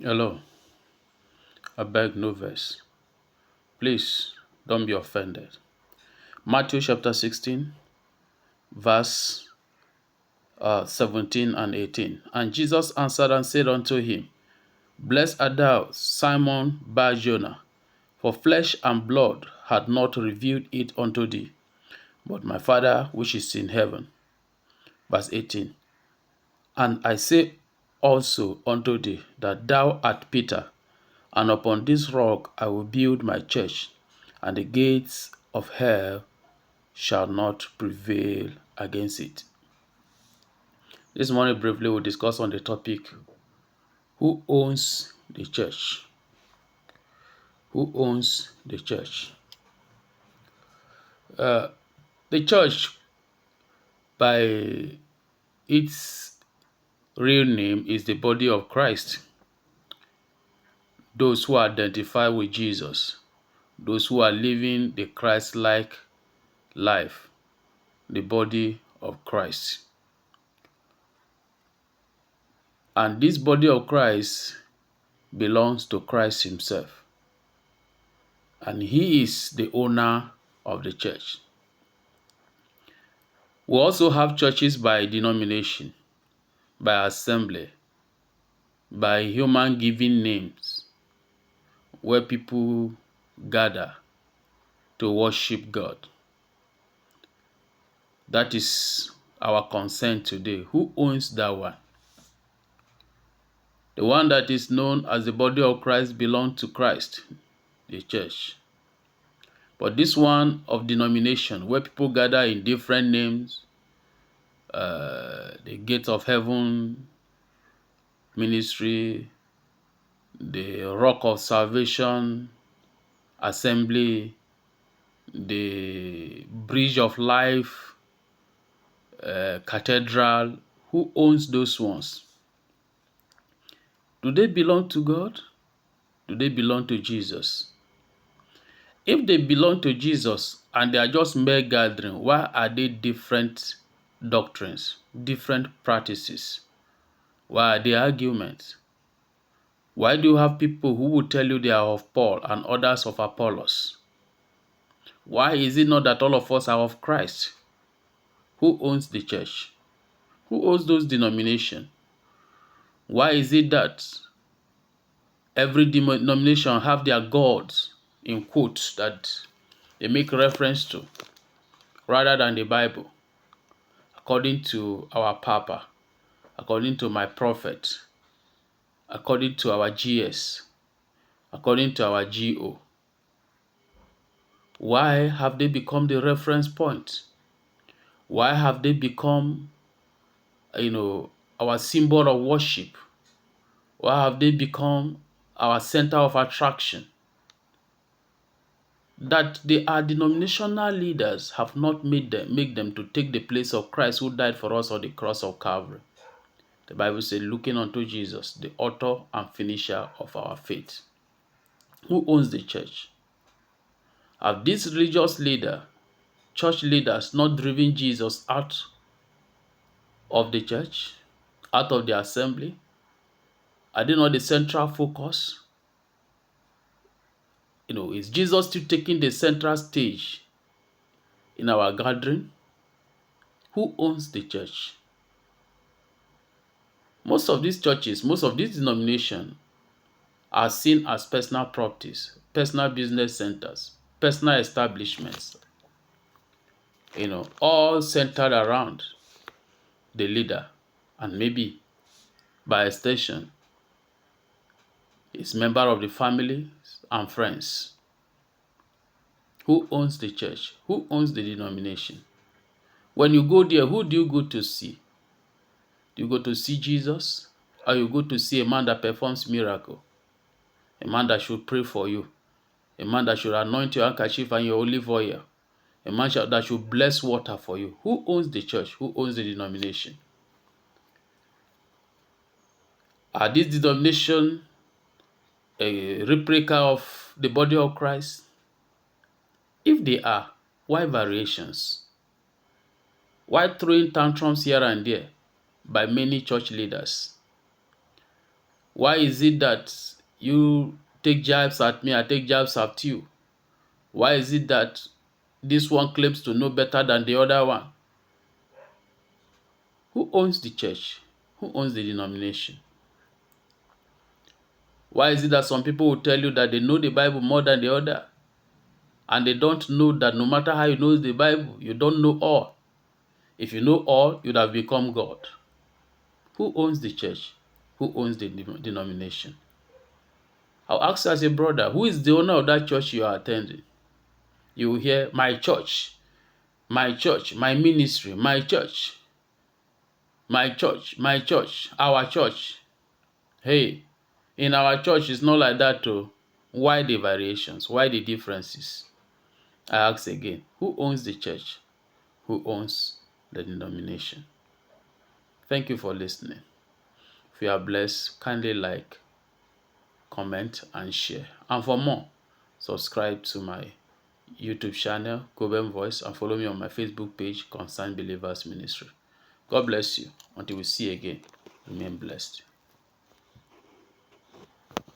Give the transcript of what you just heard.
Hello, I beg no verse. Please don't be offended. Matthew chapter 16, verse 17 and 18. And Jesus answered and said unto him, Blessed art thou, Simon Bar-Jonah, for flesh and blood had not revealed it unto thee, but my Father which is in heaven. Verse 18. And I say also unto thee that thou art Peter, and upon this rock I will build my church, and the gates of hell shall not prevail against it. This morning, briefly, we'll discuss on the topic, who owns the church? Who owns the church? The church, by its real name, is the body of Christ. Those who identify with Jesus, those who are living the Christ-like life, the body of Christ. And this body of Christ belongs to Christ himself. And he is the owner of the church. We also have churches by denomination, by assembly, by human given names, where people gather to worship God. That is our concern today. Who owns that one? The one that is known as the body of Christ belongs to Christ, the church. But this one of denomination, where people gather in different names, the Gate of Heaven Ministry, the Rock of Salvation Assembly, the Bridge of Life Cathedral. Who owns those ones? Do they belong to God? Do they belong to Jesus? If they belong to Jesus and they are just mere gathering, why are they different doctrines, different practices? Why are they arguments? Why do you have people who will tell you they are of Paul and others of Apollos? Why is it not that all of us are of Christ? Who owns the church? Who owns those denominations? Why is it that every denomination have their gods in quotes that they make reference to rather than the Bible? According to our Papa, according to my prophet, according to our GS, according to our GO. Why have they become the reference point? Why have they become, our symbol of worship? Why have they become our center of attraction? That they are denominational leaders have not make them to take the place of Christ who died for us on the cross of Calvary. The Bible says, looking unto Jesus, the author and finisher of our faith. Who owns the church? Have these religious leaders, church leaders, not driven Jesus out of the church, out of the assembly? Are they not the central focus? Is Jesus still taking the central stage in our gathering? Who owns the church? Most of these churches, most of these denominations are seen as personal properties, personal business centers, personal establishments, all centered around the leader and maybe by extension his member of the family and friends. Who owns the church? Who owns the denomination? When you go there, who do you go to see? Do you go to see Jesus? Or you go to see a man that performs miracle? A man that should pray for you? A man that should anoint your handkerchief and your olive oil? A man that should bless water for you? Who owns the church? Who owns the denomination? Are these denominations a replica of the body of Christ? If they are, why variations? Why throwing tantrums here and there by many church leaders? Why is it that you take jabs at me, I take jabs at you? Why is it that this one claims to know better than the other one? Who owns the church? Who owns the denomination? Why is it that some people will tell you that they know the Bible more than the other? And they don't know that no matter how you know the Bible, you don't know all. If you know all, you'd have become God. Who owns the church? Who owns the denomination? I'll ask you as a brother, who is the owner of that church you are attending? You will hear, my church, my church, my ministry, my church, my church, my church, our church. Hey, in our church, it's not like that too. Why the variations? Why the differences? I ask again, who owns the church? Who owns the denomination? Thank you for listening. If you are blessed, kindly like, comment, and share. And for more, subscribe to my YouTube channel, Goben Voice, and follow me on my Facebook page, Concerned Believers Ministry. God bless you. Until we see again, remain blessed.